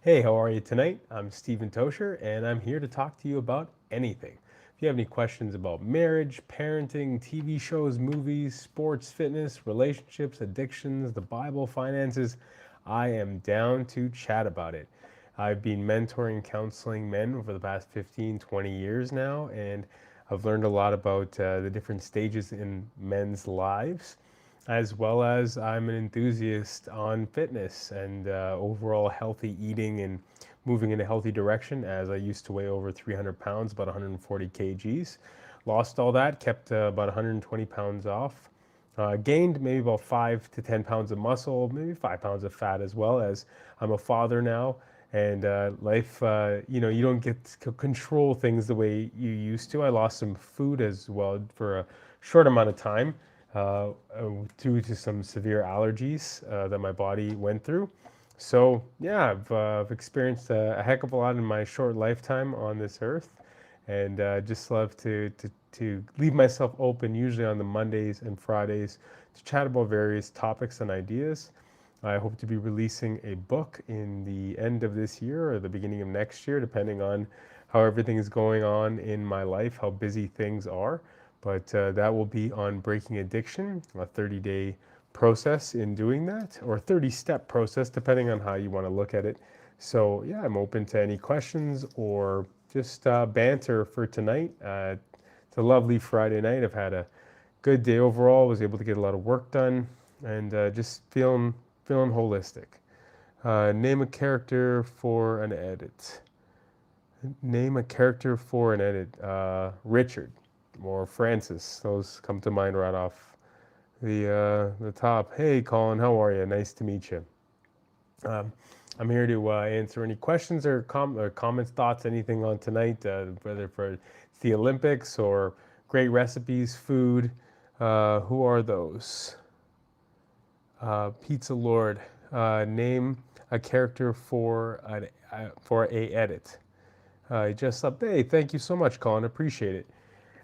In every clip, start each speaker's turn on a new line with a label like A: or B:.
A: Hey, how are you tonight? I'm Stephen Tocher, and I'm here to talk to you about anything. If you have any questions about marriage, parenting, TV shows, movies, sports, fitness, relationships, addictions, the Bible, finances, I am down to chat about it. I've been mentoring and counseling men over the past 15, 20 years now, and I've learned a lot about the different stages in men's lives, as well as I'm an enthusiast on fitness and overall healthy eating and moving in a healthy direction, as I used to weigh over 300 pounds, about 140 kgs. Lost all that, kept about 120 pounds off. Gained maybe about 5 to 10 pounds of muscle, maybe 5 pounds of fat, as well as I'm a father now. And life, you don't get to control things the way you used to. I lost some food as well for a short amount of time uh, due to some severe allergies that my body went through. So yeah, I've experienced a heck of a lot in my short lifetime on this earth, and just love to leave myself open, usually on the Mondays and Fridays, to chat about various topics and ideas. I hope to be releasing a book in the end of this year or the beginning of next year, depending on how everything is going on in my life, how busy things are. But that will be on breaking addiction, a 30-day process in doing that, or 30-step process, depending on how you want to look at it. So yeah, I'm open to any questions or just banter for tonight. It's a lovely Friday night. I've had a good day overall. Was able to get a lot of work done, and just feeling holistic. Name a character for an edit. Name a character for an edit. Richard or Francis. Those come to mind right off the top. Hey, Colin, how are you? Nice to meet you. Um, I'm here to answer any questions or comments, thoughts, anything on tonight, whether for the Olympics or great recipes, food. Who are those? Pizza Lord. Name a character for a edit. Just up. Hey, thank you so much, Colin. Appreciate it.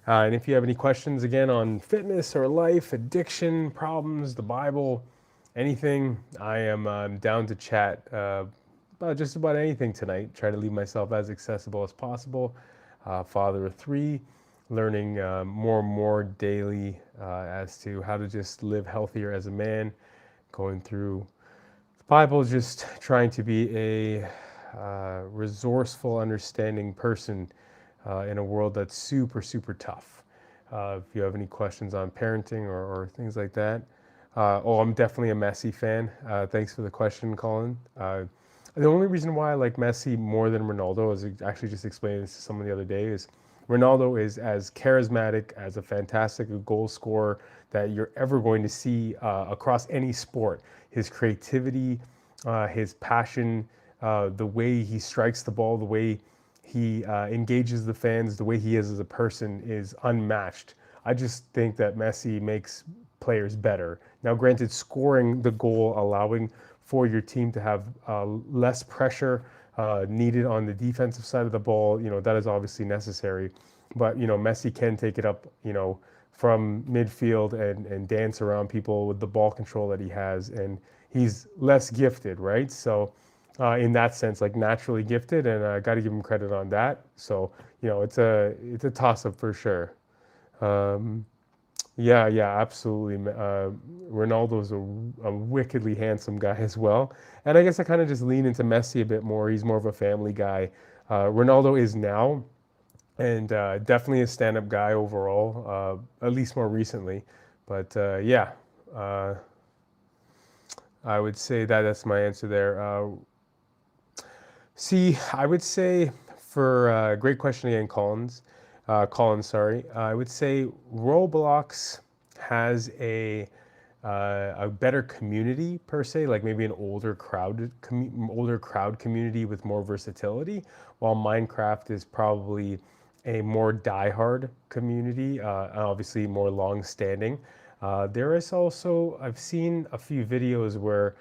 A: And if you have any questions again on fitness or life, addiction, problems, the Bible, anything, I am down to chat about just about anything tonight. Try to leave myself as accessible as possible. Father of three, learning more and more daily as to how to just live healthier as a man, going through the Bible, just trying to be a resourceful, understanding person in a world that's super, super tough. If you have any questions on parenting or things like that. I'm definitely a Messi fan. Thanks for the question, Colin. The only reason why I like Messi more than Ronaldo, is actually just explaining this to someone the other day, is Ronaldo is as charismatic, as a fantastic goal scorer that you're ever going to see across any sport. His creativity, his passion, the way he strikes the ball, the way he engages the fans, the way he is as a person is unmatched. I just think that Messi makes players better. Now, granted, scoring the goal, allowing for your team to have less pressure needed on the defensive side of the ball, that is obviously necessary. But, Messi can take it up, from midfield and dance around people with the ball control that he has. And he's less gifted, right? So, in that sense, like naturally gifted, and I got to give him credit on that. So, it's a toss up for sure. Um, yeah, yeah, absolutely. Ronaldo's a wickedly handsome guy as well. And I guess I kind of just lean into Messi a bit more. He's more of a family guy. Ronaldo is now, and definitely a stand-up guy overall, at least more recently. But yeah, uh, I would say that's my answer there. See, I would say for great question again, Colin, sorry. I would say Roblox has a better community per se, like maybe an older crowd community with more versatility, while Minecraft is probably a more diehard community, and obviously more long-standing. There is also, I've seen a few videos where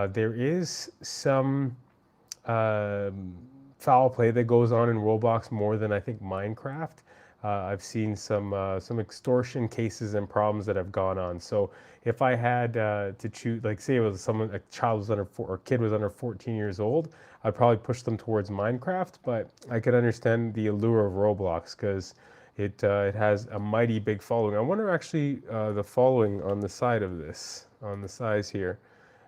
A: there is some um, foul play that goes on in Roblox more than I think Minecraft. I've seen some extortion cases and problems that have gone on. So if I had to choose, like say it was a child was under or kid was under 14 years old, I'd probably push them towards Minecraft, but I could understand the allure of Roblox because it has a mighty big following. I wonder actually the following on the side of this, on the size here.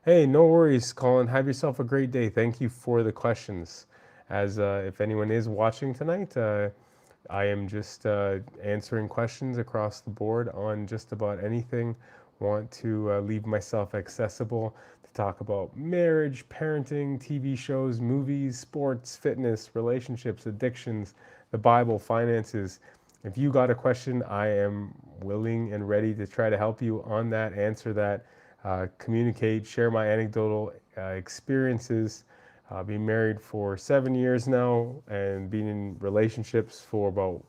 A: Hey, no worries, Colin. Have yourself a great day. Thank you for the questions. As if anyone is watching tonight, I am just answering questions across the board on just about anything. Want to leave myself accessible to talk about marriage, parenting, TV shows, movies, sports, fitness, relationships, addictions, the Bible, finances. If you got a question, I am willing and ready to try to help you on that, answer that, communicate, share my anecdotal experiences. Been married for 7 years now and been in relationships for about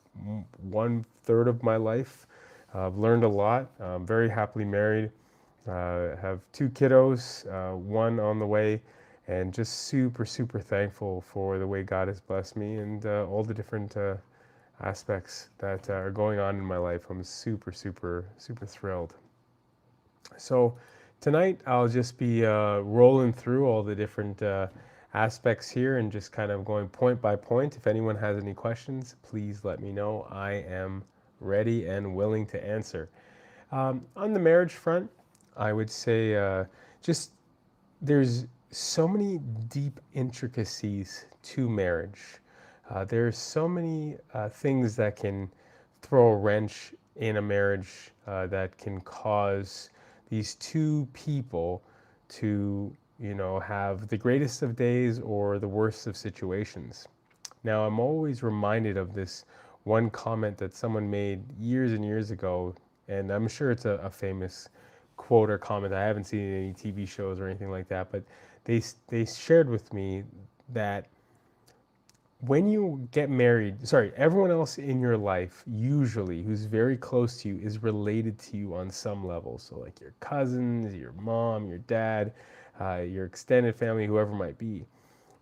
A: 1/3 of my life. I've learned a lot. I'm very happily married. Have two kiddos, one on the way, and just super, super thankful for the way God has blessed me and all the different aspects that are going on in my life. I'm super, super, super thrilled. So tonight I'll just be rolling through all the different aspects here and just kind of going point by point. If anyone has any questions, please let me know. I am ready and willing to answer. On the marriage front, I would say just there's so many deep intricacies to marriage. There's so many things that can throw a wrench in a marriage that can cause these two people to, have the greatest of days or the worst of situations. Now, I'm always reminded of this one comment that someone made years and years ago, and I'm sure it's a famous quote or comment. I haven't seen any TV shows or anything like that, but they shared with me that when you get married, everyone else in your life, usually who's very close to you, is related to you on some level. So, like your cousins, your mom, your dad, your extended family, whoever it might be.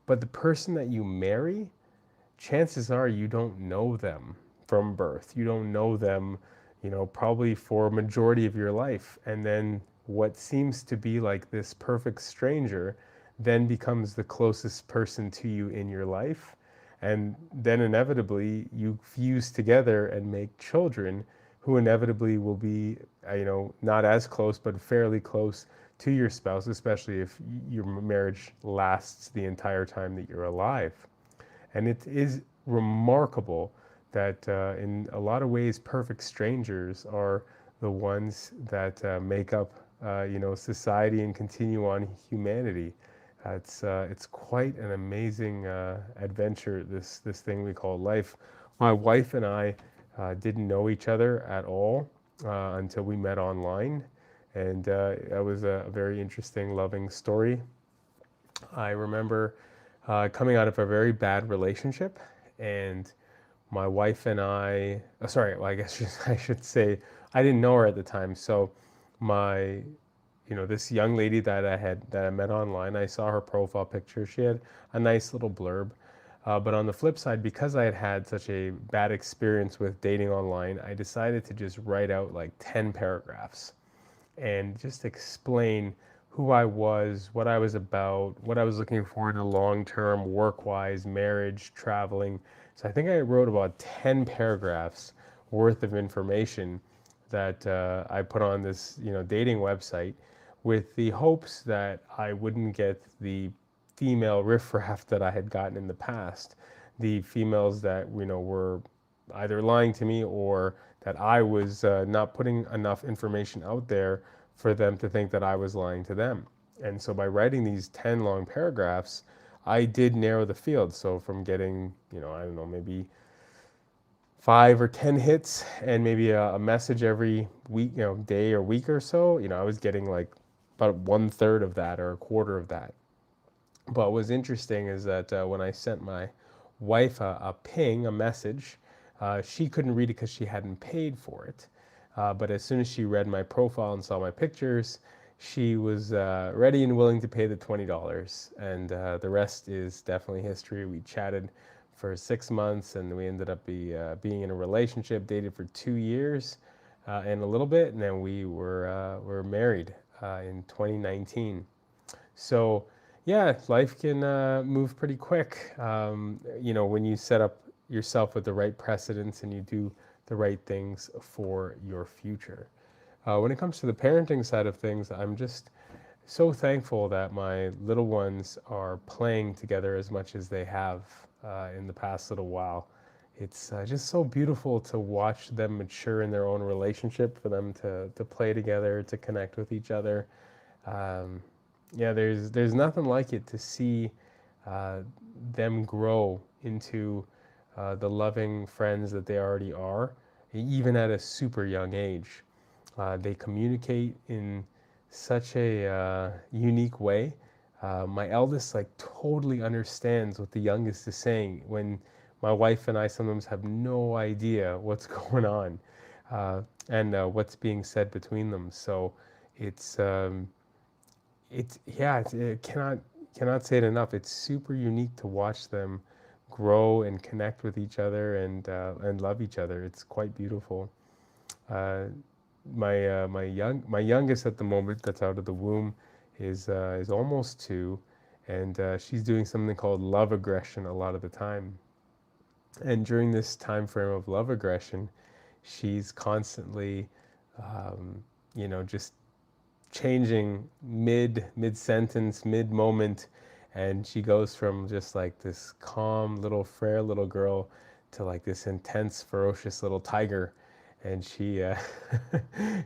A: But the person that you marry, chances are you don't know them from birth. You don't know them, probably for a majority of your life. And then what seems to be like this perfect stranger then becomes the closest person to you in your life. And then inevitably you fuse together and make children who inevitably will be, not as close, but fairly close to your spouse, especially if your marriage lasts the entire time that you're alive. And it is remarkable that in a lot of ways, perfect strangers are the ones that make up, society and continue on humanity. It's quite an amazing adventure, this thing we call life. My wife and I didn't know each other at all until we met online, and that was a very interesting, loving story. I remember coming out of a very bad relationship, and my wife and I, well, I guess I should say, I didn't know her at the time. So my, this young lady that I met online, I saw her profile picture. She had a nice little blurb. But on the flip side, because I had had such a bad experience with dating online, I decided to just write out like 10 paragraphs and just explain who I was, what I was about, what I was looking for in a long-term, work-wise, marriage, traveling. So I think I wrote about 10 paragraphs worth of information that I put on this, dating website with the hopes that I wouldn't get the female riffraff that I had gotten in the past. The females that, were either lying to me or that I was not putting enough information out there for them to think that I was lying to them. And so by writing these 10 long paragraphs, I did narrow the field. So from getting, I don't know, maybe 5 or 10 hits and maybe a message every week, day or week or so, I was getting like about 1/3 of that or a quarter of that. But what was interesting is that when I sent my wife a ping, a message, she couldn't read it because she hadn't paid for it. But as soon as she read my profile and saw my pictures, she was ready and willing to pay the $20. And the rest is definitely history. We chatted for 6 months and we ended up being in a relationship, dated for 2 years and a little bit. And then we were married in 2019. So, Yeah, life can move pretty quick. When you set up yourself with the right precedents and you do the right things for your future. When it comes to the parenting side of things, I'm just so thankful that my little ones are playing together as much as they have in the past little while. It's just so beautiful to watch them mature in their own relationship, for them to play together, to connect with each other. Um, yeah, there's nothing like it to see uh, them grow into the loving friends that they already are, even at a super young age. They communicate in such a unique way. My eldest like totally understands what the youngest is saying when my wife and I sometimes have no idea what's going on and what's being said between them. So it's it cannot say it enough. It's super unique to watch them grow and connect with each other and love each other. It's quite beautiful. Uh, my youngest at the moment that's out of the womb is almost 2, and she's doing something called love aggression a lot of the time. And during this time frame of love aggression, she's constantly, just changing mid sentence, mid moment, and she goes from just like this calm little frail little girl to like this intense ferocious little tiger. And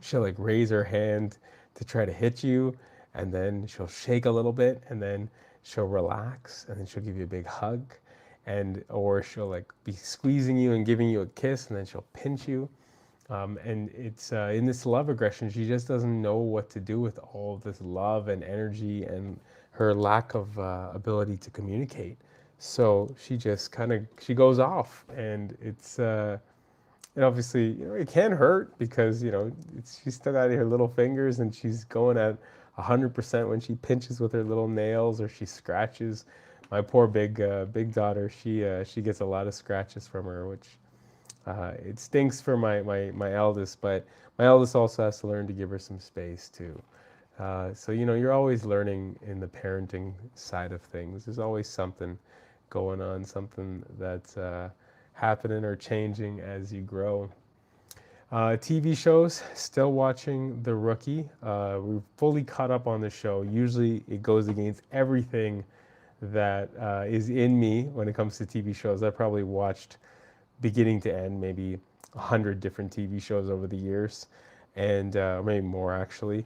A: she'll like raise her hand to try to hit you, and then she'll shake a little bit, and then she'll relax, and then she'll give you a big hug, and or she'll like be squeezing you and giving you a kiss, and then she'll pinch you. And it's in this love aggression, she just doesn't know what to do with all of this love and energy and her lack of ability to communicate. So she just she goes off, and and obviously, it can hurt because, she's still got her little fingers and she's going at 100% when she pinches with her little nails or she scratches. My poor big daughter, she gets a lot of scratches from her, which it stinks for my eldest, but my eldest also has to learn to give her some space too. So, you're always learning in the parenting side of things. There's always something going on, something that's happening or changing as you grow. TV shows, still watching The Rookie. We're fully caught up on the show. Usually it goes against everything that is in me when it comes to TV shows. I probably watched beginning to end maybe 100 different TV shows over the years, and maybe more actually.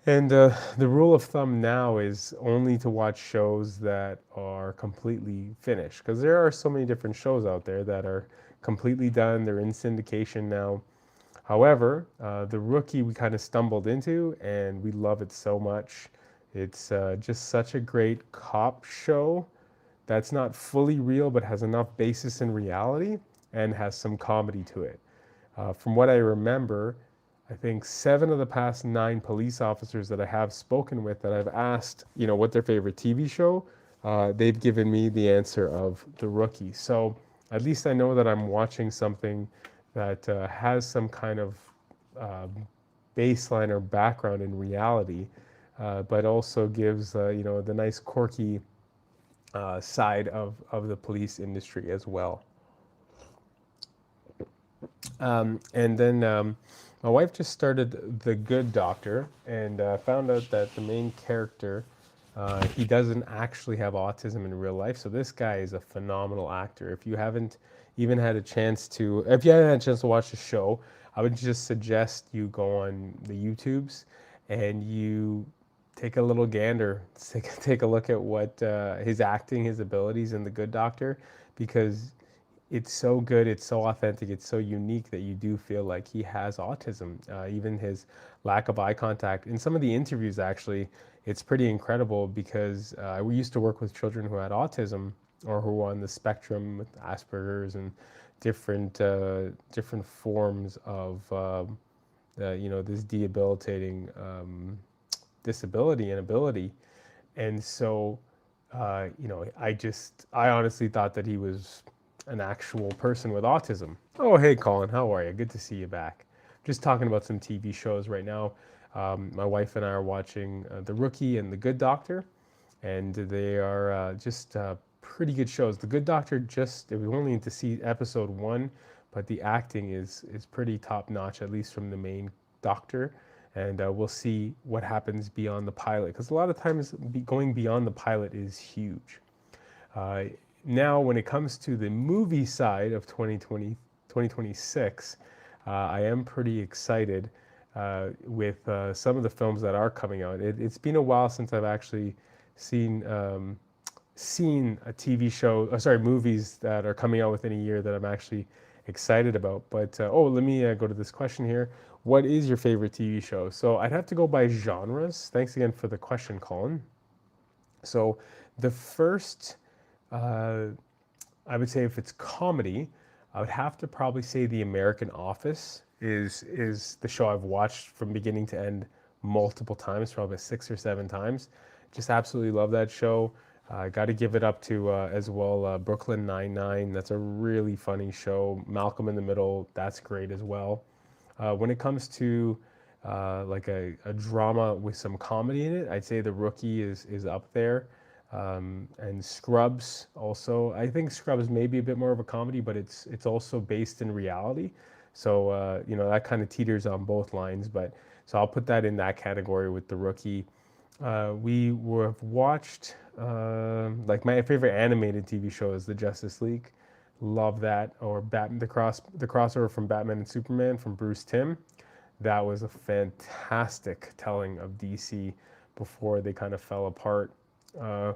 A: And the rule of thumb now is only to watch shows that are completely finished, because there are so many different shows out there that are completely done. They're in syndication now. However, The Rookie we kind of stumbled into, and we love it so much. It's just such a great cop show that's not fully real, but has enough basis in reality and has some comedy to it. From what I remember, I think 7 of the past 9 police officers that I have spoken with that I've asked, what their favorite TV show, they've given me the answer of The Rookie. So at least I know that I'm watching something that has some kind of uh, baseline or background in reality, but also gives, the nice quirky side of the police industry as well. And then my wife just started The Good Doctor and found out that the main character, he doesn't actually have autism in real life. So this guy is a phenomenal actor. If you haven't even had a chance to, if you haven't had a chance to watch the show, I would just suggest you go on the YouTubes and you take a little gander, take a look at what his acting, his abilities in The Good Doctor, because it's so good, it's so authentic, it's so unique that you do feel like he has autism. Even his lack of eye contact. In some of the interviews, actually, it's pretty incredible because we used to work with children who had autism or who were on the spectrum with Asperger's and different forms of this debilitating disability and ability. And so, I honestly thought that he was an actual person with autism. Oh, hey, Colin, how are you? Good to see you back. Just talking about some TV shows right now. My wife and I are watching The Rookie and The Good Doctor. and they are just pretty good shows. The Good Doctor, just we only need to see episode one, but the acting is pretty top notch, at least from the main doctor. And we'll see what happens beyond the pilot, because a lot of times going beyond the pilot is huge. Uh, Now, when it comes to the movie side of 2026, I am pretty excited with some of the films that are coming out. It's been a while since I've actually seen seen a TV show, sorry, movies that are coming out within a year that I'm actually excited about. But let me go to this question here. What is your favorite TV show? So I'd have to go by genres. Thanks again for the question, Colin. So the first, uh, I would say, if it's comedy, I would have to probably say The American Office is the show I've watched from beginning to end multiple times, probably 6 or 7 times. Just absolutely love that show. I got to give it up to as well Brooklyn Nine-Nine. That's a really funny show. Malcolm in the Middle, that's great as well. When it comes to like a drama with some comedy in it, I'd say The Rookie is up there. And Scrubs also. I think Scrubs may be a bit more of a comedy, but it's also based in reality. So that kind of teeters on both lines. But so I'll put that in that category with The Rookie. Have watched like my favorite animated TV show is the Justice League. Love that. Or the crossover from Batman and Superman from Bruce Timm. That was a fantastic telling of DC before they kind of fell apart. Uh,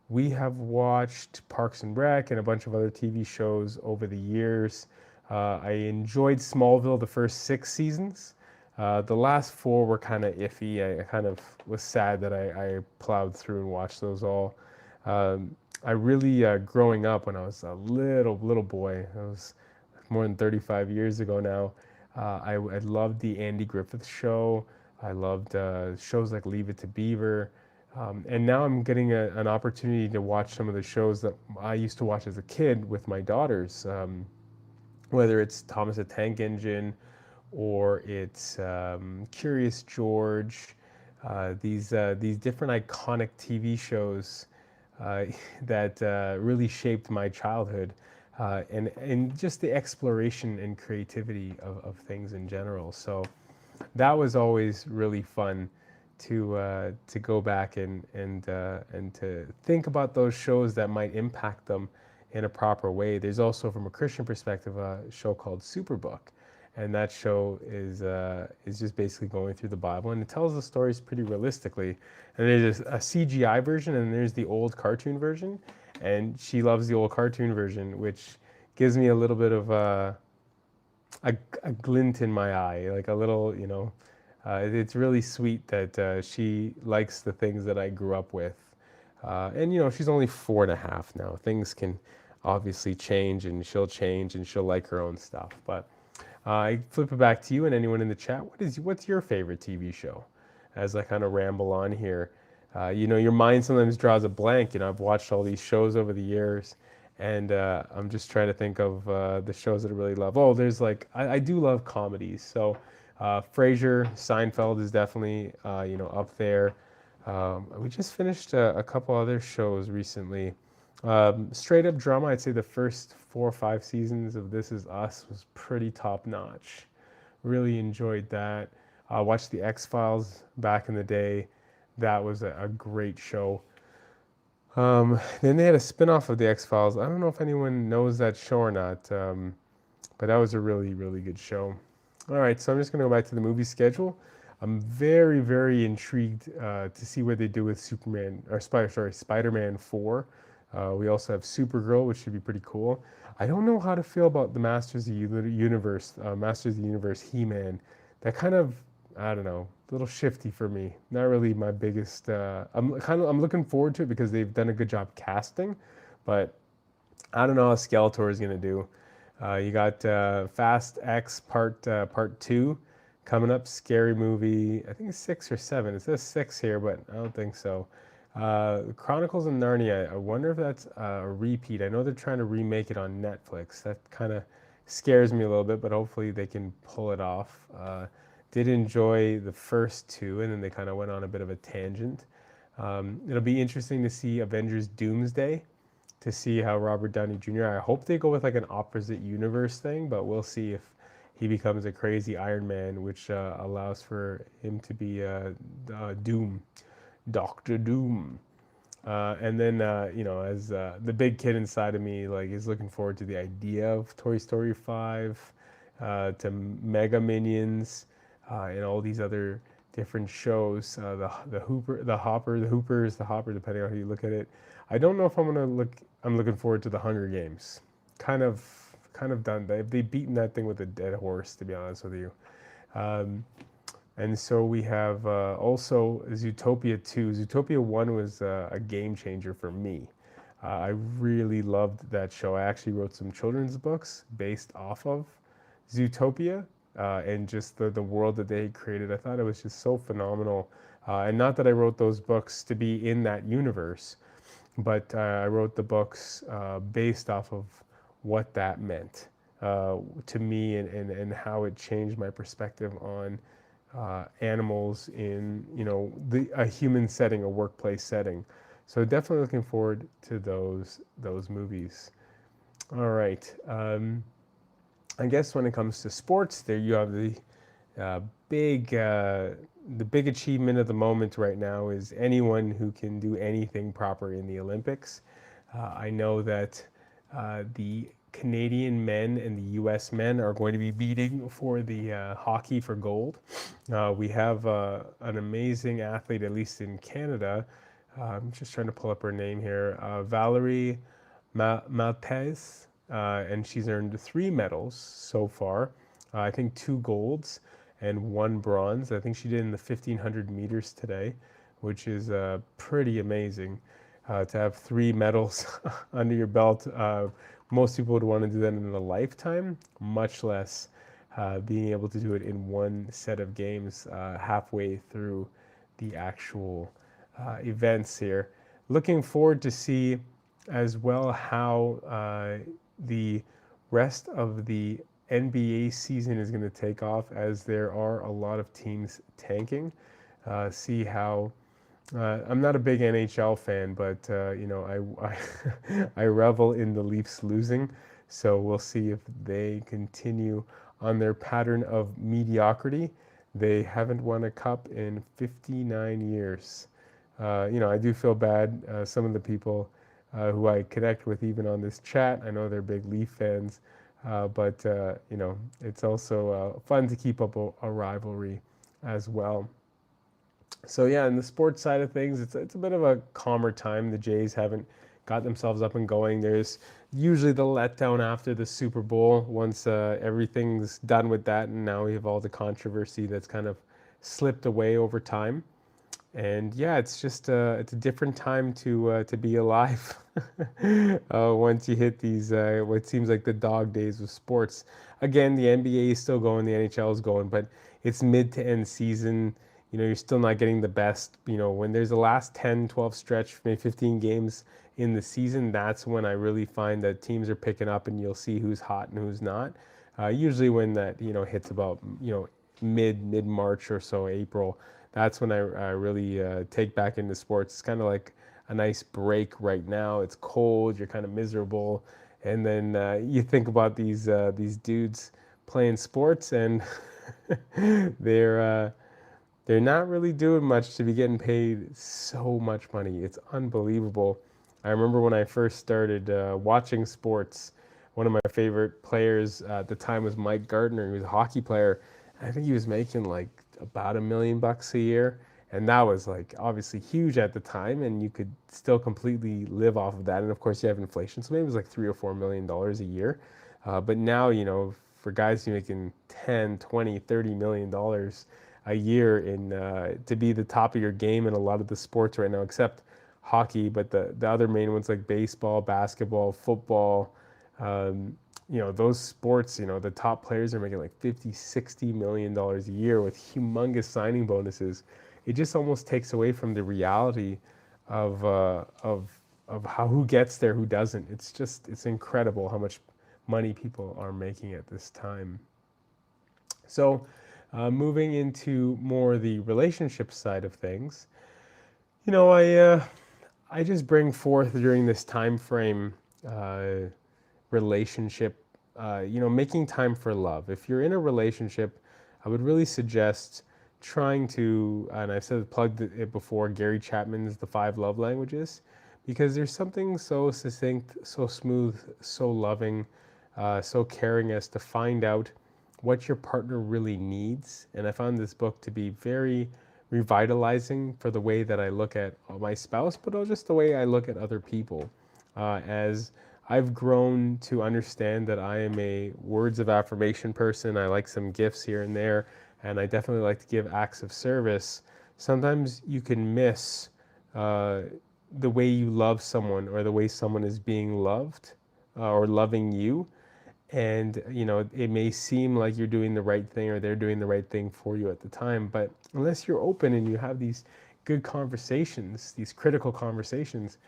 A: we have watched Parks and Rec and a bunch of other TV shows over the years. I enjoyed Smallville the first 6 seasons. The last four were kind of iffy. I kind of was sad that I plowed through and watched those all. I really, growing up when I was a little boy, I was more than 35 years ago now, I loved the Andy Griffith Show. I loved shows like Leave It to Beaver. And now I'm getting an opportunity to watch some of the shows that I used to watch as a kid with my daughters, whether it's Thomas the Tank Engine or it's Curious George, these different iconic TV shows uh, that really shaped my childhood, and just the exploration and creativity of things in general. So that was always really fun to go back and to think about those shows that might impact them in a proper way. There's also, from a Christian perspective, a show called Superbook, and that show is just basically going through the Bible, and it tells the stories pretty realistically. And there's a CGI version, and there's the old cartoon version, and she loves the old cartoon version, which gives me a little bit of a glint in my eye, like a little, it's really sweet that she likes the things that I grew up with. And, she's only 4.5 now. Things can obviously change, and she'll like her own stuff. But I flip it back to you and anyone in the chat. What's your favorite TV show? As I kind of ramble on here, your mind sometimes draws a blank. I've watched all these shows over the years, and I'm just trying to think of the shows that I really love. Oh, there's I do love comedies. So Frasier, Seinfeld is definitely up there. We just finished a couple other shows recently. Straight up drama, I'd say the first 4 or 5 seasons of This Is Us was pretty top notch. Really enjoyed that. Watched the X-Files back in the day. That was a great show. Then they had a spin-off of the X-Files. I don't know if anyone knows that show or not, but that was a really, really good show. All right, so I'm just going to go back to the movie schedule. I'm very, very intrigued to see what they do with Spider-Man 4. We also have Supergirl, which should be pretty cool. I don't know how to feel about the Masters of the Universe He-Man. That kind of, I don't know, a little shifty for me. Not really my biggest. I'm looking forward to it because they've done a good job casting, but I don't know how Skeletor is gonna do. You got Fast X Part 2 coming up. Scary movie. I think it's 6 or 7. It says 6 here, but I don't think so. Chronicles of Narnia. I wonder if that's a repeat. I know they're trying to remake it on Netflix. That kind of scares me a little bit, but hopefully they can pull it off. Did enjoy the first two, and then they kind of went on a bit of a tangent. It'll be interesting to see Avengers Doomsday, to see how Robert Downey Jr. I hope they go with like an opposite universe thing, but we'll see if he becomes a crazy Iron Man, which allows for him to be Doom, Doctor Doom. And then, as the big kid inside of me, like, is looking forward to the idea of Toy Story 5, to Mega Minions, and all these other different shows. The Hooper, the Hopper, the Hoopers, the Hopper, depending on how you look at it. I don't know if I'm gonna look. I'm looking forward to the Hunger Games. Kind of done. They've beaten that thing with a dead horse, to be honest with you. Um, and so we have also Zootopia 2. Zootopia 1 was a game changer for me. I really loved that show. I actually wrote some children's books based off of Zootopia, and just the world that they created. I thought it was just so phenomenal. And not that I wrote those books to be in that universe, but I wrote the books based off of what that meant to me, and how it changed my perspective on animals in a human setting, a workplace setting. So definitely looking forward to those movies. All right. I guess when it comes to sports, there you have uh, big the big achievement of the moment right now is anyone who can do anything proper in the Olympics. I know that the Canadian men and the U.S. men are going to be meeting for the hockey for gold. We have an amazing athlete, at least in Canada. I'm just trying to pull up her name here, Valerie Maltese, and she's earned 3 medals so far. I think 2 golds and 1 bronze. I think she did in the 1500 meters today, which is pretty amazing to have 3 medals under your belt. Most people would want to do that in a lifetime, much less being able to do it in one set of games halfway through the actual events here. Looking forward to see as well how the rest of the NBA season is going to take off, as there are a lot of teams tanking. See how I'm not a big NHL fan, but I revel in the Leafs losing. So we'll see if they continue on their pattern of mediocrity. They haven't won a cup in 59 years. I do feel bad. Some of the people who I connect with, even on this chat, I know they're big Leaf fans, but it's also fun to keep up a rivalry as well. So yeah, in the sports side of things, it's a bit of a calmer time. The Jays haven't got themselves up and going. There's usually the letdown after the Super Bowl once everything's done with that, and now we have all the controversy that's kind of slipped away over time. And yeah, it's just it's a different time to be alive once you hit these what seems like the dog days of sports. Again, the NBA is still going, the NHL is going, but it's mid to end season. You're still not getting the best. When there's the last 10, 12 stretch, maybe 15 games in the season, that's when I really find that teams are picking up, and you'll see who's hot and who's not. Usually when that hits about mid March or so, April, that's when I really take back into sports. It's kind of like a nice break right now. It's cold, you're kind of miserable, and then you think about these dudes playing sports, and they're not really doing much to be getting paid so much money. It's unbelievable. I remember when I first started watching sports, one of my favorite players at the time was Mike Gardner. He was a hockey player. I think he was making like about $1 million a year. And that was like obviously huge at the time, and you could still completely live off of that. And of course you have inflation, so maybe it was like $3 or $4 million a year. But now, for guys who are making 10, 20, $30 million a year to be the top of your game in a lot of the sports right now, except hockey, but the other main ones like baseball, basketball, football, those sports, the top players are making like 50, $60 million a year with humongous signing bonuses. It just almost takes away from the reality of how who gets there, who doesn't. It's incredible how much money people are making at this time. So moving into more the relationship side of things, I just bring forth during this time frame uh, relationship, making time for love. If you're in a relationship, I would really suggest trying to, and I've said plugged it before, Gary Chapman's The Five Love Languages, because there's something so succinct, so smooth, so loving, so caring as to find out what your partner really needs. And I found this book to be very revitalizing for the way that I look at my spouse, but also just the way I look at other people. As I've grown to understand that I am a words of affirmation person, I like some gifts here and there, and I definitely like to give acts of service. Sometimes you can miss uh, the way you love someone or the way someone is being loved or loving you, and it may seem like you're doing the right thing or they're doing the right thing for you at the time, but unless you're open and you have these good conversations, these critical conversations,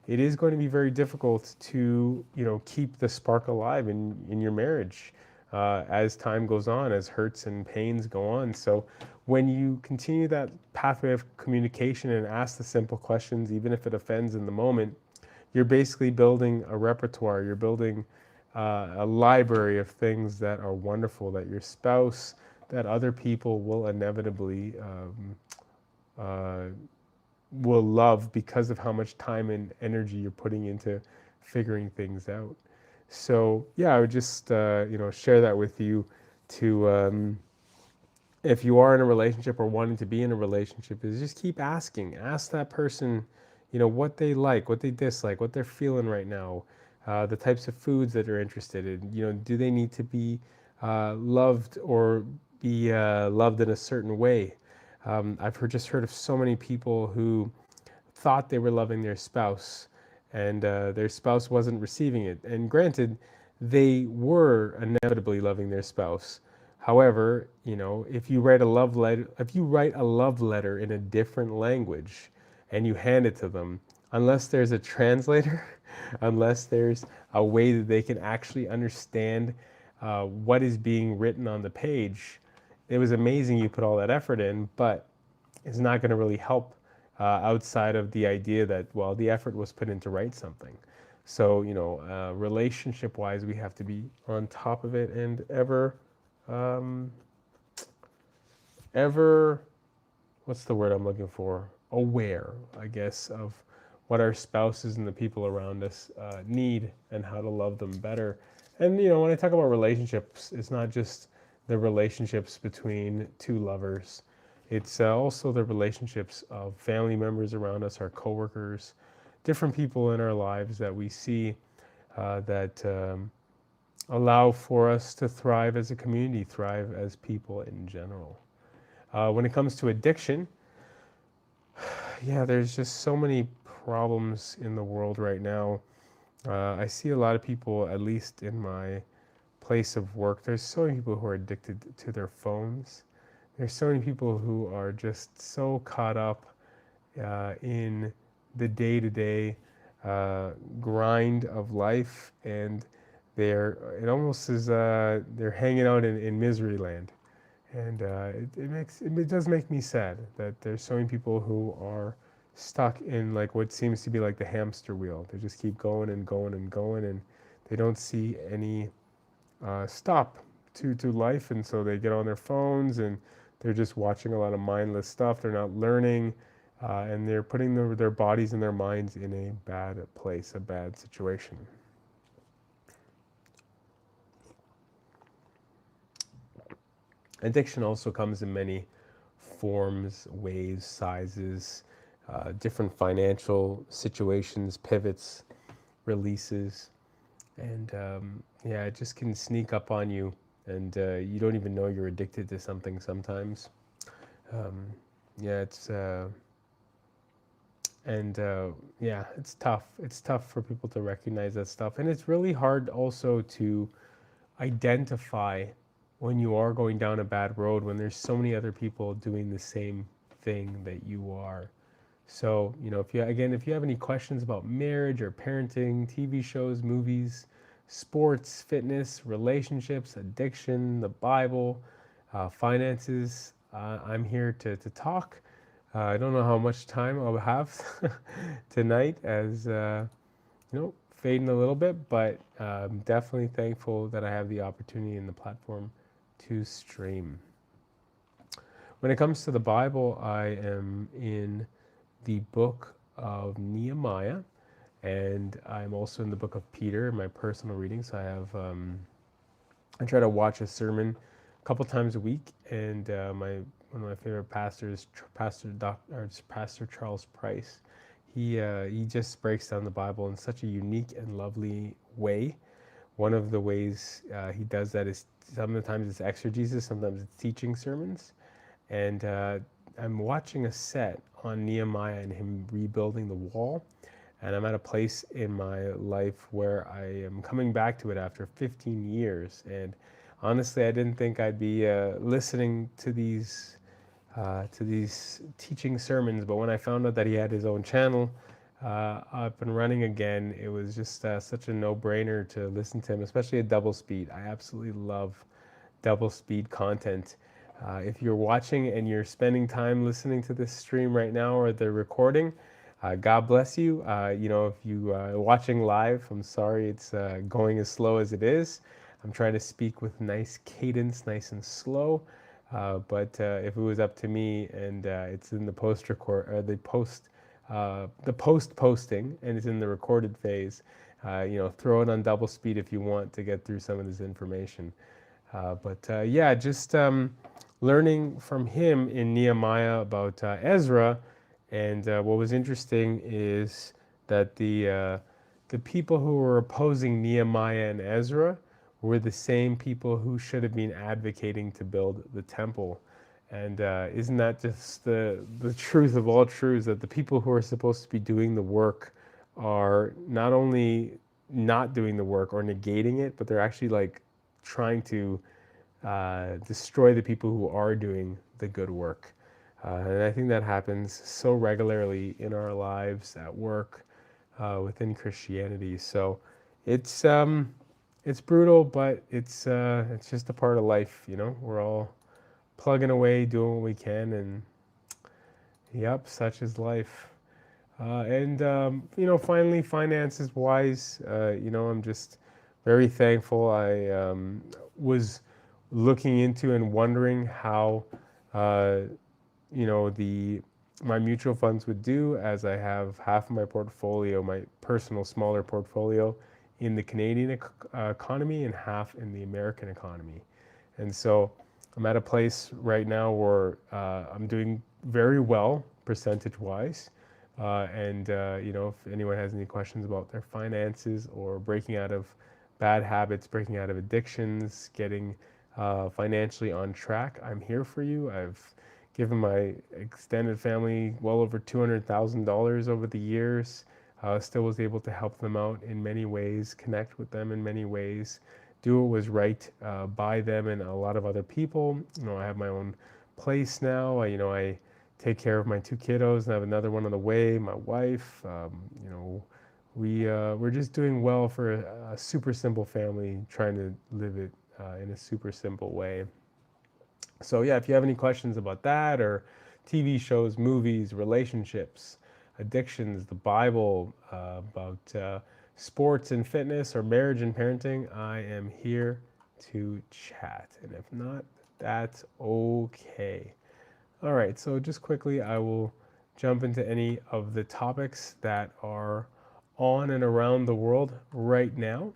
A: it is going to be very difficult to keep the spark alive in your marriage as time goes on, as hurts and pains go on. So when you continue that pathway of communication and ask the simple questions, even if it offends in the moment, you're basically building a repertoire. You're building a library of things that are wonderful, that your spouse, that other people will inevitably uh, will love because of how much time and energy you're putting into figuring things out. So yeah, I would just share that with you to if you are in a relationship or wanting to be in a relationship, is just keep asking. Ask that person, what they like, what they dislike, what they're feeling right now, the types of foods that they're interested in. Do they need to be loved or be loved in a certain way? Just heard of so many people who thought they were loving their spouse and their spouse wasn't receiving it. And granted, they were inevitably loving their spouse. However, if you write a love letter in a different language and you hand it to them, unless there's a translator, unless there's a way that they can actually understand what is being written on the page, it was amazing you put all that effort in, but it's not going to really help outside of the idea that, well, the effort was put in to write something. So, relationship wise, we have to be on top of it and um, ever, what's the word I'm looking for? Aware, I guess, of what our spouses and the people around us need and how to love them better. And, when I talk about relationships, it's not just the relationships between two lovers. It's also the relationships of family members around us, our coworkers, different people in our lives that we see that allow for us to thrive as a community, thrive as people in general. When it comes to addiction, yeah, there's just so many problems in the world right now. I see a lot of people, at least in my place of work, there's so many people who are addicted to their phones. There's so many people who are just so caught up in the day-to-day grind of life, and it almost is they're hanging out in misery land. And it does make me sad that there's so many people who are stuck in like what seems to be like the hamster wheel. They just keep going and going and going, and they don't see any stop to life, and so they get on their phones and they're just watching a lot of mindless stuff. They're not learning, and they're putting their bodies and their minds in a bad place, a bad situation. Addiction also comes in many forms, ways, sizes, different financial situations, pivots, releases, and yeah, it just can sneak up on you, and you don't even know you're addicted to something sometimes. Um, yeah, yeah, it's tough. It's tough for people to recognize that stuff, and it's really hard also to identify when you are going down a bad road when there's so many other people doing the same thing that you are. So, if you have any questions about marriage or parenting, TV shows, movies, sports, fitness, relationships, addiction, the Bible, finances, I'm here to talk. I don't know how much time I'll have tonight as, fading a little bit, but I'm definitely thankful that I have the opportunity and the platform to stream. When it comes to the Bible, I am in the book of Nehemiah, and I'm also in the book of Peter, my personal reading. So I try to watch a sermon a couple times a week, and my one of my favorite pastors, Pastor Charles Price. He just breaks down the Bible in such a unique and lovely way. One of the ways he does that is sometimes it's exegesis, sometimes it's teaching sermons, and I'm watching a set on Nehemiah and him rebuilding the wall. And I'm at a place in my life where I am coming back to it after 15 years. And honestly, I didn't think I'd be listening to these teaching sermons. But when I found out that he had his own channel up and running again, it was just such a no-brainer to listen to him, especially at double speed. I absolutely love double speed content. If you're watching and you're spending time listening to this stream right now or the recording, God bless you. If you are watching live, I'm sorry it's going as slow as it is. I'm trying to speak with nice cadence, nice and slow. But if it was up to me, and it's in the post record, or the post posting, and it's in the recorded phase, throw it on double speed if you want to get through some of this information. Just learning from him in Nehemiah about Ezra, and what was interesting is that the people who were opposing Nehemiah and Ezra were the same people who should have been advocating to build the temple. And isn't that just the truth of all truths, that the people who are supposed to be doing the work are not only not doing the work or negating it, but they're actually like trying to destroy the people who are doing the good work. And I think that happens so regularly in our lives, at work, within Christianity. So it's brutal, but it's just a part of life. We're all plugging away, doing what we can, and yep, such is life. Finally, finances wise, I'm just very thankful. I was looking into and wondering how, the my mutual funds would do, as I have half of my portfolio, my personal smaller portfolio, in the Canadian economy and half in the American economy. And so I'm at a place right now where I'm doing very well percentage wise. If anyone has any questions about their finances or breaking out of bad habits, breaking out of addictions, getting financially on track, I'm here for you. I've given my extended family well over $200,000 over the years. Still was able to help them out in many ways, connect with them in many ways, do what was right by them and a lot of other people. I have my own place now. I take care of my two kiddos and I have another one on the way, my wife. We're just doing well for a super simple family, trying to live it in a super simple way. So yeah, if you have any questions about that, or TV shows, movies, relationships, addictions, the Bible, about sports and fitness, or marriage and parenting, I am here to chat. And if not, that's okay. All right, so just quickly, I will jump into any of the topics that are on and around the world right now.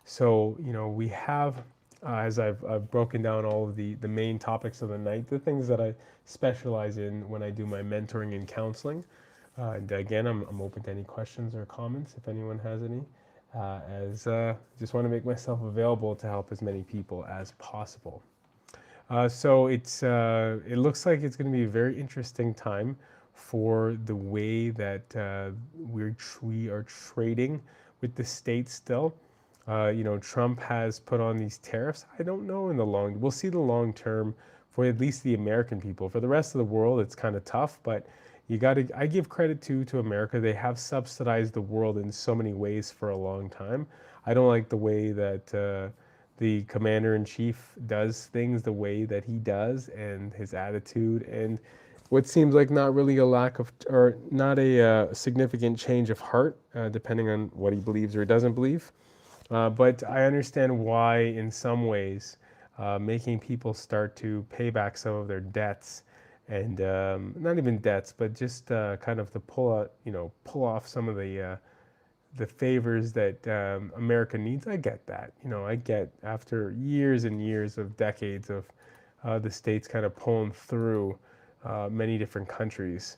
A: So, we have, as I've broken down all of the main topics of the night, the things that I specialize in when I do my mentoring and counseling. And again, I'm open to any questions or comments if anyone has any, as just want to make myself available to help as many people as possible. So it looks like it's going to be a very interesting time for the way that we are trading with the states still. Trump has put on these tariffs. I don't know we'll see the long term for at least the American people. For the rest of the world, it's kind of tough, but I give credit to America. They have subsidized the world in so many ways for a long time. I don't like the way that the commander in chief does things the way that he does, and his attitude. And what seems like not really a lack of, or not a significant change of heart, depending on what he believes or doesn't believe. But I understand why, in some ways, making people start to pay back some of their debts, and not even debts, but just kind of to pull out, pull off some of the favors that America needs. I get that. I get after years and years of decades of the states kind of pulling through many different countries.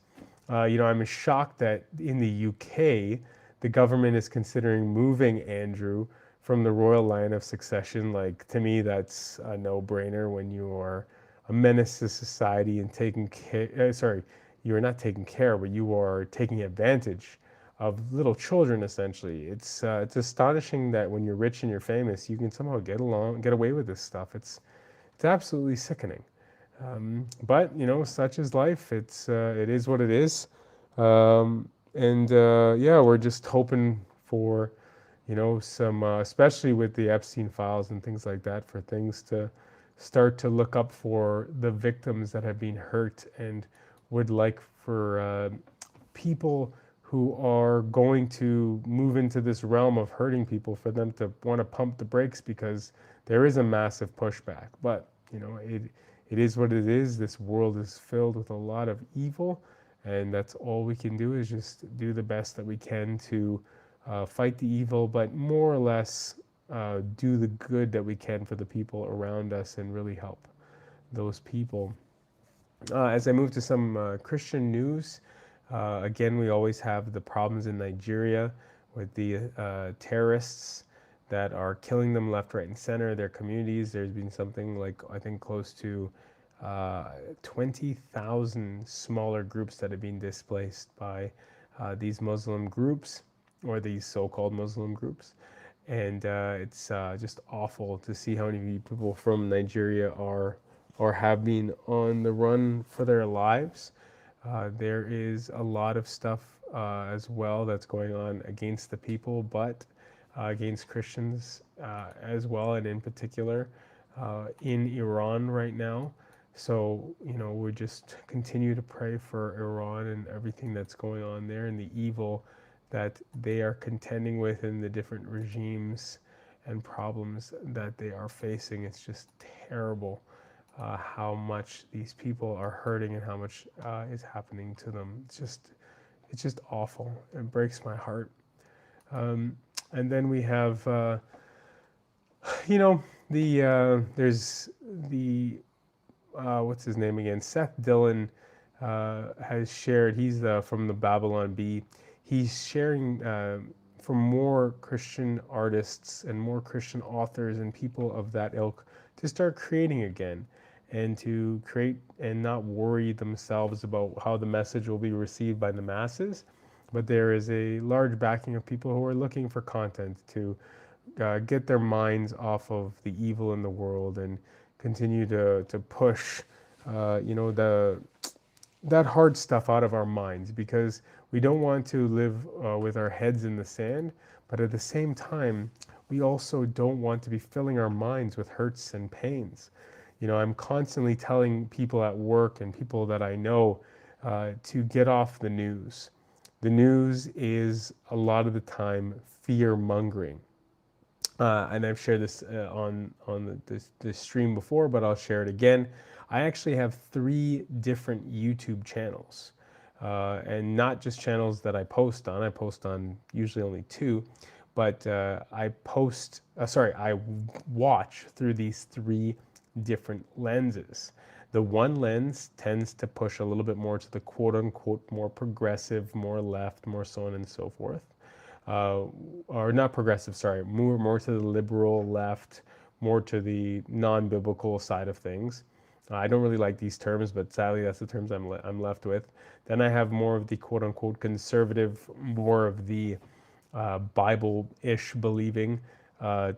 A: I'm shocked that in the UK, the government is considering moving Andrew from the royal line of succession. Like, to me, that's a no-brainer when you are a menace to society and taking care, sorry, you are not taking care, but you are taking advantage of little children, essentially. It's astonishing that when you're rich and you're famous, you can somehow get away with this stuff. It's absolutely sickening. But such is life. It is what it is. And yeah, we're just hoping for some, especially with the Epstein files and things like that, for things to start to look up for the victims that have been hurt, and would like for people who are going to move into this realm of hurting people, for them to want to pump the brakes, because there is a massive pushback. But it is what it is. This world is filled with a lot of evil, and that's all we can do, is just do the best that we can to fight the evil, but more or less do the good that we can for the people around us, and really help those people. As I move to some Christian news, again, we always have the problems in Nigeria with the terrorists that are killing them left, right, and center, their communities. There's been something like, I think, close to 20,000 smaller groups that have been displaced by these Muslim groups, or these so-called Muslim groups. And it's just awful to see how many people from Nigeria are or have been on the run for their lives. There is a lot of stuff as well that's going on against the people, but against Christians as well, and in particular in Iran right now. So, we just continue to pray for Iran and everything that's going on there, and the evil that they are contending with, in the different regimes and problems that they are facing. It's just terrible how much these people are hurting, and how much is happening to them. It's just awful. It breaks my heart. And then we have, there's the, what's his name again? Seth Dillon has shared, he's from the Babylon Bee. He's sharing for more Christian artists and more Christian authors and people of that ilk to start creating again, and to create and not worry themselves about how the message will be received by the masses. But there is a large backing of people who are looking for content to get their minds off of the evil in the world, and continue to push, that hard stuff out of our minds, because we don't want to live with our heads in the sand, but at the same time, we also don't want to be filling our minds with hurts and pains. I'm constantly telling people at work and people that I know to get off the news. The news is a lot of the time fear mongering. And I've shared this on the stream before, but I'll share it again. I actually have 3 different YouTube channels, and not just channels that I post on. I post on usually only 2, but I watch through these 3 different lenses. The one lens tends to push a little bit more to the quote unquote more progressive, more left, more so on and so forth. Or not progressive, sorry, more to the liberal left, more to the non-biblical side of things. I don't really like these terms, but sadly that's the terms I'm left with. Then I have more of the quote unquote conservative, more of the Bible-ish believing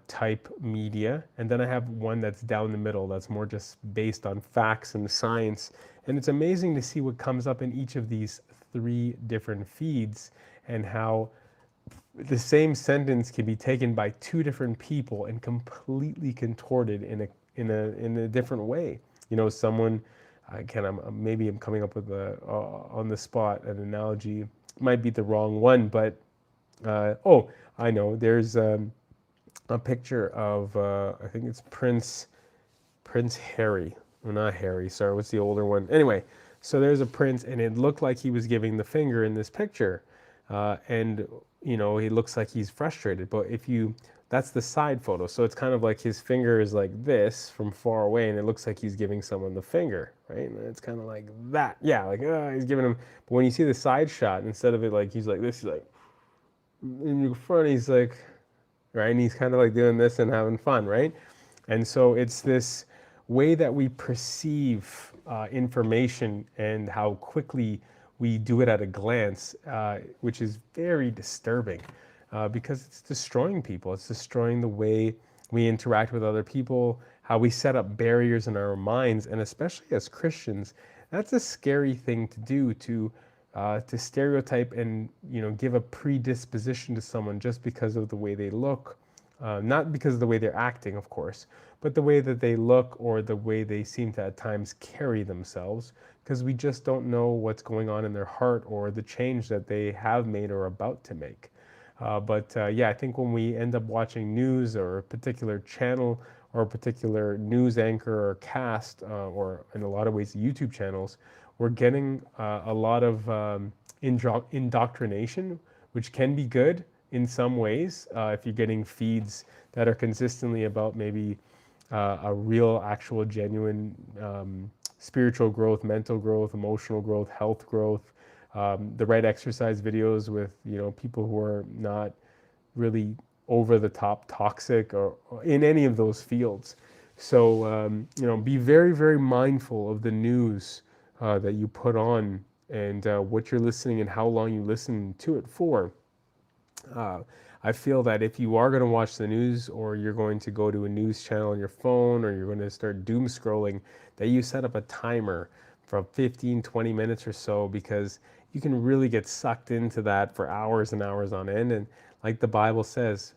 A: type media. And then I have one that's down the middle, that's more just based on facts and science. And it's amazing to see what comes up in each of these 3 different feeds, and how the same sentence can be taken by 2 different people and completely contorted in a different way. Someone Again, maybe I'm coming up with on the spot an analogy. Might be the wrong one, but oh, I know. There's a picture of I think it's Prince Harry. Well, not Harry. Sorry, what's the older one? Anyway, so there's a prince, and it looked like he was giving the finger in this picture, and he looks like he's frustrated. But if you that's the side photo, so it's kind of like his finger is like this from far away, and it looks like he's giving someone the finger, right? And it's kind of like that, yeah, like he's giving him. But when you see the side shot, instead of it like he's like this, he's like in the front, he's like right, and he's kind of like doing this and having fun, right? And so it's this way that we perceive information and how quickly we do it at a glance, which is very disturbing because it's destroying people. It's destroying the way we interact with other people, how we set up barriers in our minds, and especially as Christians, that's a scary thing to do to stereotype and give a predisposition to someone just because of the way they look, not because of the way they're acting, of course, but the way that they look or the way they seem to at times carry themselves, because we just don't know what's going on in their heart or the change that they have made or about to make. But yeah, I think when we end up watching news or a particular channel or a particular news anchor or cast, or in a lot of ways YouTube channels, we're getting a lot of indoctrination, which can be good in some ways if you're getting feeds that are consistently about maybe a real, actual, genuine spiritual growth, mental growth, emotional growth, health growth, the right exercise videos with people who are not really over the top toxic or in any of those fields. So be very, very mindful of the news that you put on and what you're listening and how long you listen to it for. I feel that if you are going to watch the news or you're going to go to a news channel on your phone or you're going to start doom scrolling, that you set up a timer for 15, 20 minutes or so, because you can really get sucked into that for hours and hours on end. And like the Bible says,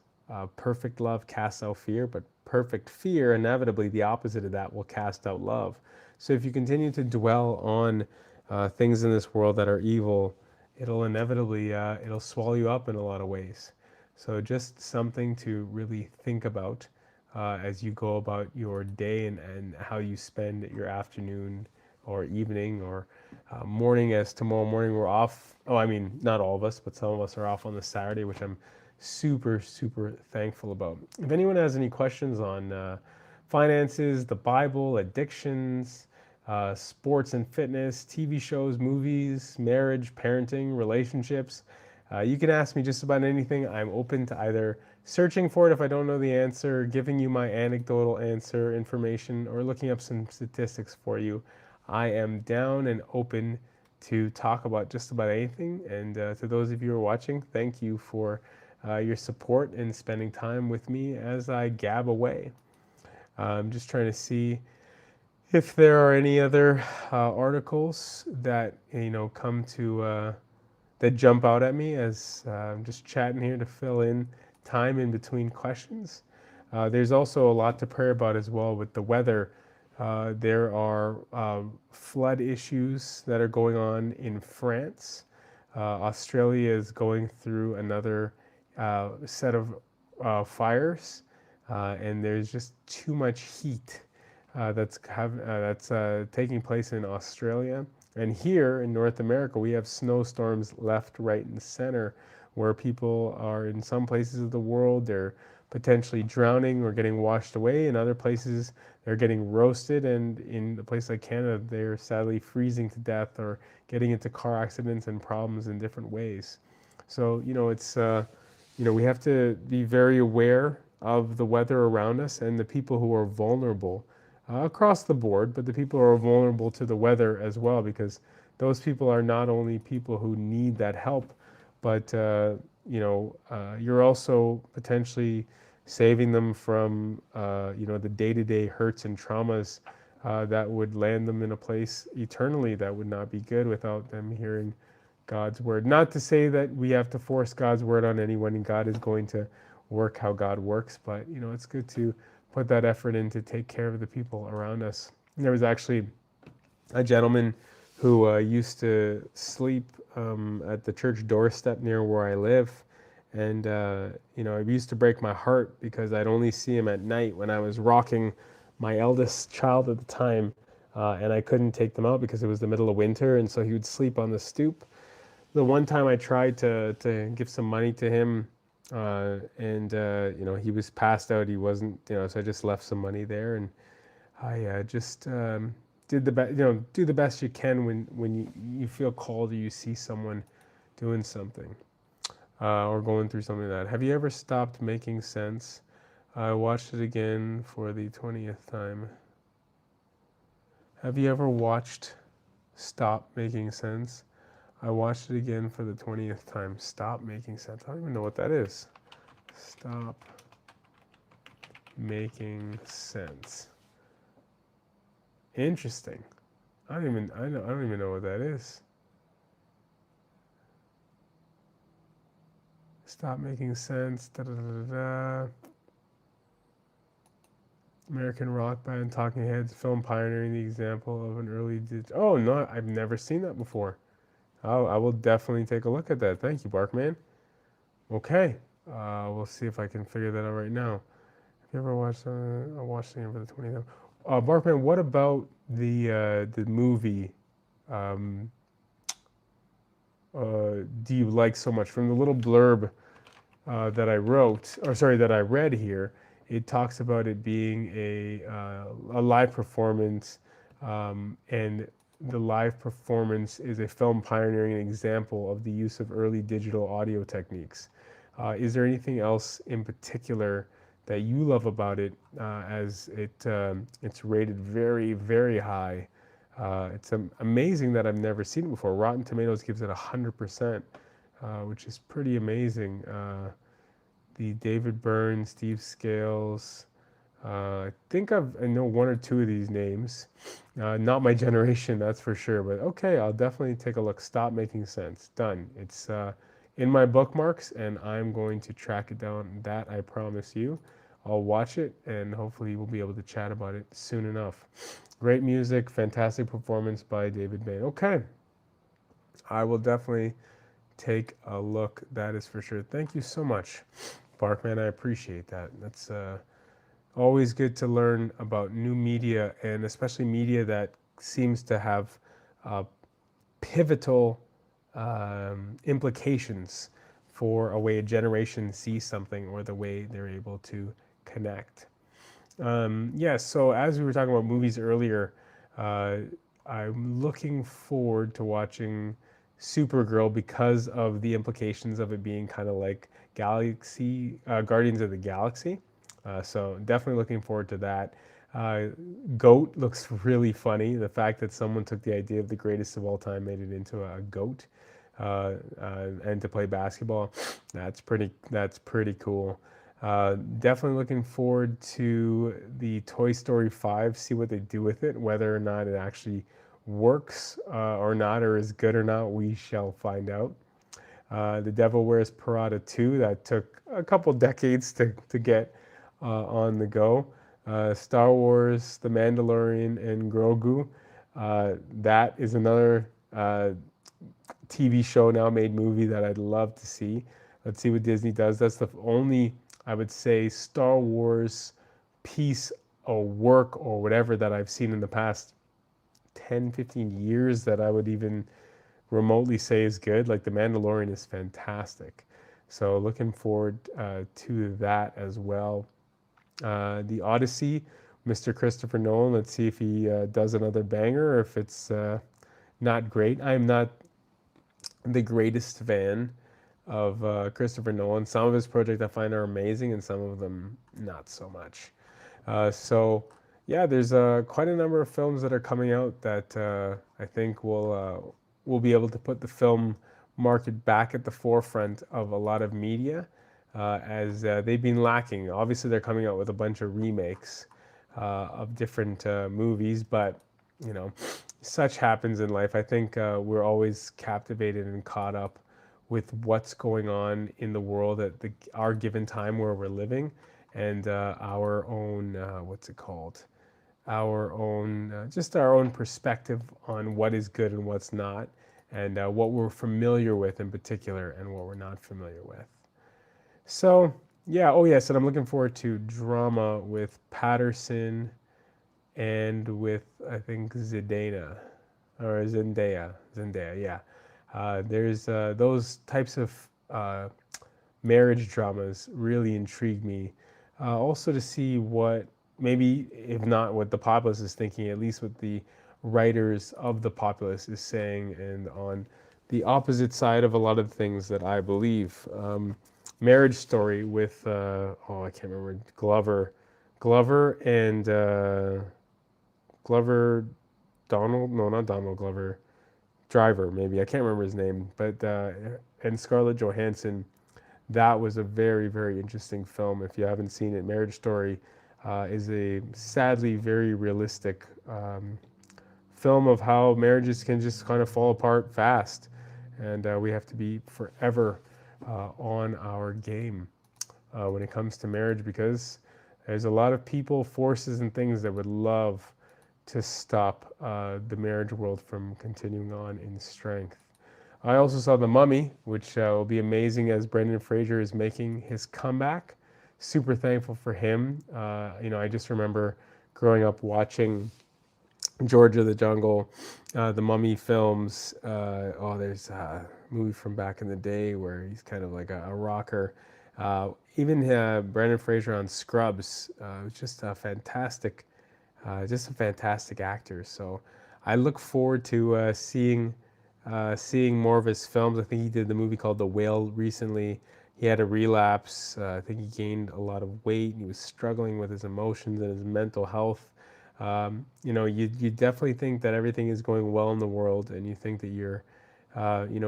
A: perfect love casts out fear, but perfect fear, inevitably the opposite of that, will cast out love. So if you continue to dwell on things in this world that are evil, it'll inevitably it'll swallow you up in a lot of ways. So just something to really think about as you go about your day and how you spend your afternoon or evening or morning, as tomorrow morning we're off. Oh, I mean, not all of us, but some of us are off on the Saturday, which I'm super, super thankful about. If anyone has any questions on finances, the Bible, addictions, sports and fitness, TV shows, movies, marriage, parenting, relationships, you can ask me just about anything. I'm open to either searching for it if I don't know the answer, giving you my anecdotal answer information, or looking up some statistics for you. I am down and open to talk about just about anything. And to those of you who are watching, thank you for your support and spending time with me as I gab away. I'm just trying to see if there are any other articles that come to that jump out at me as I'm just chatting here to fill in time in between questions. There's also a lot to pray about as well with the weather. There are flood issues that are going on in France. Australia is going through another set of fires, and there's just too much heat that's taking place in Australia. And here in North America, we have snowstorms left, right, and center, where people are in some places of the world, they're potentially drowning or getting washed away. In other places, they're getting roasted. And in a place like Canada, they're sadly freezing to death or getting into car accidents and problems in different ways. So, it's, we have to be very aware of the weather around us and the people who are vulnerable across the board, but the people who are vulnerable to the weather as well, because those people are not only people who need that help, but you're also potentially saving them from the day-to-day hurts and traumas that would land them in a place eternally that would not be good without them hearing God's word. Not to say that we have to force God's word on anyone and God is going to work how God works, but it's good to put that effort in to take care of the people around us. There was actually a gentleman who used to sleep at the church doorstep near where I live. And, it used to break my heart because I'd only see him at night when I was rocking my eldest child at the time. And I couldn't take them out because it was the middle of winter. And so he would sleep on the stoop. The one time I tried to give some money to him, and he was passed out. He wasn't, so I just left some money there, and I just did the best. Do the best you can when you feel called or you see someone doing something or going through something like that. Have you ever stopped making sense? I watched it again for the 20th time. Have you ever watched Stop Making Sense? I watched it again for the 20th time. Stop Making Sense. I don't even know what that is. Stop Making Sense. Interesting. I don't even know what that is. Stop Making Sense. Da, da, da, da. American rock band, Talking Heads, film pioneering the example of an early. Oh no, I've never seen that before. I will definitely take a look at that. Thank you, Barkman. Okay, we'll see if I can figure that out right now. Have you ever watched? I watched it for the 20th. Barkman, what about the movie? Um, do you like so much? From the little blurb that I wrote, or sorry, that I read here, it talks about it being a live performance, and the live performance is a film pioneering an example of the use of early digital audio techniques. Is there anything else in particular that you love about it, as it's rated very, very high? It's amazing that I've never seen it before. Rotten Tomatoes gives it 100%, which is pretty amazing. The David Byrne, Steve Scales. I know one or two of these names. Not my generation, that's for sure. But okay, I'll definitely take a look. Stop Making Sense. Done. It's in my bookmarks, and I'm going to track it down. That I promise you. I'll watch it, and hopefully we'll be able to chat about it soon enough. Great music, fantastic performance by David Bain. Okay, I will definitely take a look. That is for sure. Thank you so much, Barkman. I appreciate that. That's always good to learn about new media, and especially media that seems to have pivotal implications for a way a generation sees something or the way they're able to connect. So as we were talking about movies earlier, I'm looking forward to watching Supergirl because of the implications of it being kind of like Guardians of the Galaxy. So definitely looking forward to that. Goat looks really funny. The fact that someone took the idea of the greatest of all time, made it into a goat, and to play basketball, that's pretty cool. Definitely looking forward to the Toy Story 5, see what they do with it, whether or not it actually works or not, or is good or not, we shall find out. The Devil Wears Prada 2, that took a couple decades to get on the go. Star Wars, The Mandalorian, and Grogu. That is another TV show now made movie that I'd love to see. Let's see what Disney does. That's the only, I would say, Star Wars piece or work or whatever that I've seen in the past 10, 15 years that I would even remotely say is good. Like The Mandalorian is fantastic. So looking forward to that as well. The Odyssey, Mr. Christopher Nolan. Let's see if he does another banger or if it's not great. I'm not the greatest fan of Christopher Nolan. Some of his projects I find are amazing, and some of them not so much. There's quite a number of films that are coming out that I think will be able to put the film market back at the forefront of a lot of media, as they've been lacking. Obviously, they're coming out with a bunch of remakes of different movies, but such happens in life. I think we're always captivated and caught up with what's going on in the world at our given time where we're living, and our own, what's it called? our own, just our own perspective on what is good and what's not, and what we're familiar with in particular and what we're not familiar with. So, yeah, oh yes, and I'm looking forward to drama with Patterson and with, I think, Zendaya, or Zendaya, yeah. There's those types of marriage dramas really intrigue me. Also to see what, maybe if not what the populace is thinking, at least what the writers of the populace is saying, and on the opposite side of a lot of things that I believe. Marriage Story with oh, I can't remember, Glover and Glover Donald, no, not Donald Glover, Driver, maybe, I can't remember his name, but and Scarlett Johansson. That was a very, very interesting film. If you haven't seen it, Marriage Story is a sadly very realistic film of how marriages can just kind of fall apart fast, and we have to be forever on our game when it comes to marriage, because there's a lot of people, forces, and things that would love to stop the marriage world from continuing on in strength. I also saw The Mummy, which will be amazing as Brendan Fraser is making his comeback. Super thankful for him. I just remember growing up watching George of the Jungle, the Mummy films. There's a movie from back in the day where he's kind of like a rocker. Even Brendan Fraser on Scrubs was just a fantastic actor. So I look forward to seeing more of his films. I think he did the movie called The Whale recently. He had a relapse. I think he gained a lot of weight. And he was struggling with his emotions and his mental health. You definitely think that everything is going well in the world, and you think that you're,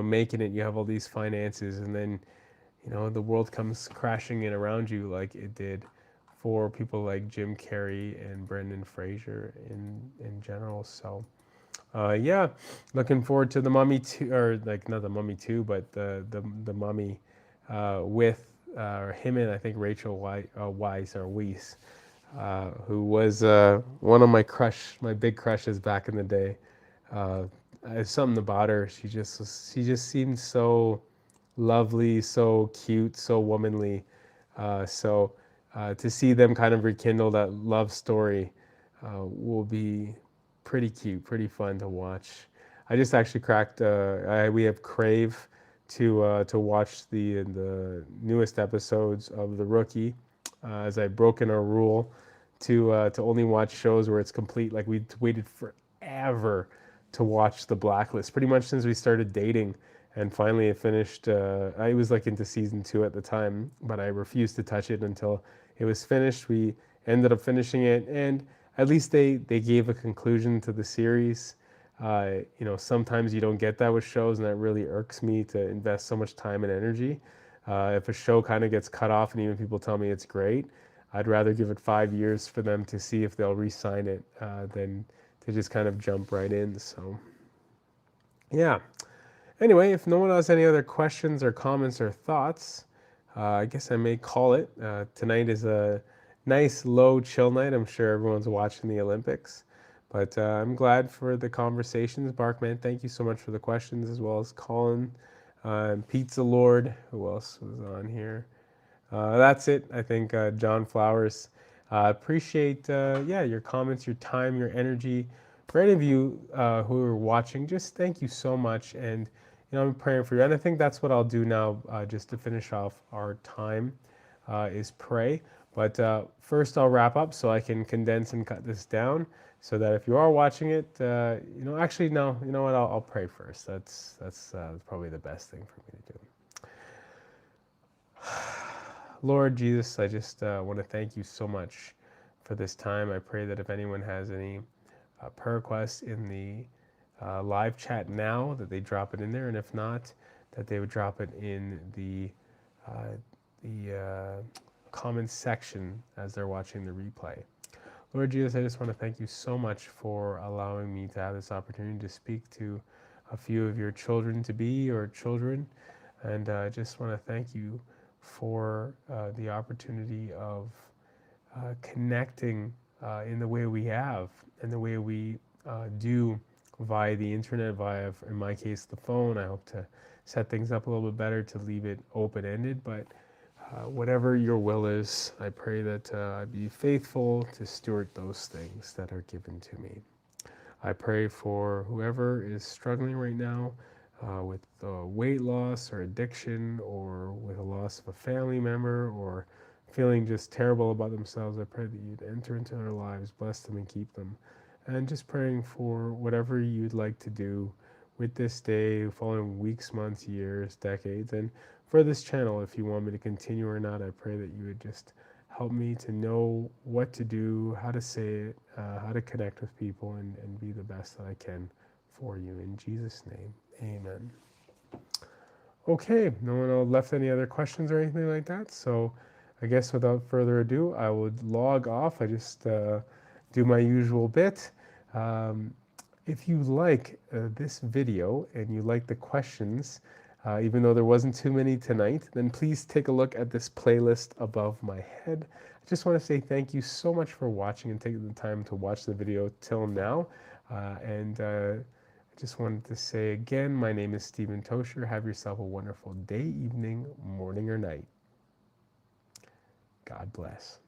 A: making it. You have all these finances, and then, the world comes crashing in around you, like it did for people like Jim Carrey and Brendan Fraser in general. So. Yeah, looking forward to the Mummy 2, or like not the Mummy 2, but the Mummy with him and I think Rachel Weisz, who was one of my big crushes back in the day. There's something about her. She just seemed so lovely, so cute, so womanly. To see them kind of rekindle that love story will be pretty cute, pretty fun to watch. I just actually cracked. We have Crave to watch the newest episodes of The Rookie, as I've broken our rule to only watch shows where it's complete. Like we waited forever to watch The Blacklist, pretty much since we started dating, and finally it finished. I was like into season 2 at the time, but I refused to touch it until it was finished. We ended up finishing it, and at least they gave a conclusion to the series. Sometimes you don't get that with shows, and that really irks me to invest so much time and energy. If a show kind of gets cut off, and even people tell me it's great, I'd rather give it 5 years for them to see if they'll re-sign it than to just kind of jump right in. So, yeah. Anyway, if no one has any other questions or comments or thoughts, I guess I may call it. Tonight is a nice, low, chill night. I'm sure everyone's watching the Olympics. But I'm glad for the conversations. Barkman, thank you so much for the questions, as well as Colin, Pizza Lord. Who else was on here? That's it. I think John Flowers. Appreciate your comments, your time, your energy. For any of you who are watching, just thank you so much. And I'm praying for you. And I think that's what I'll do now, just to finish off our time, is pray. But first I'll wrap up so I can condense and cut this down, so that if you are watching it, actually, no, you know what, I'll pray first. That's probably the best thing for me to do. Lord Jesus, I just want to thank you so much for this time. I pray that if anyone has any prayer requests in the live chat now, that they drop it in there, and if not, that they would drop it in the comments section as they're watching the replay. Lord Jesus, I just want to thank you so much for allowing me to have this opportunity to speak to a few of your children to be, or children, and I just want to thank you for the opportunity of connecting in the way we have, and the way we do via the internet, via, in my case, the phone. I hope to set things up a little bit better to leave it open-ended, but whatever your will is, I pray that I be faithful to steward those things that are given to me. I pray for whoever is struggling right now with weight loss or addiction, or with a loss of a family member, or feeling just terrible about themselves. I pray that you'd enter into their lives, bless them, and keep them. And just praying for whatever you'd like to do with this day, following weeks, months, years, decades, and for this channel, if you want me to continue or not. I pray that you would just help me to know what to do, how to say it, how to connect with people, and be the best that I can for you. In Jesus' name, amen. Okay, no one left any other questions or anything like that, so I guess without further ado, I would log off. I just do my usual bit. If you like this video and you like the questions, even though there wasn't too many tonight, then please take a look at this playlist above my head. I just want to say thank you so much for watching and taking the time to watch the video till now. I just wanted to say again, my name is Stephen Tocher. Have yourself a wonderful day, evening, morning, or night. God bless.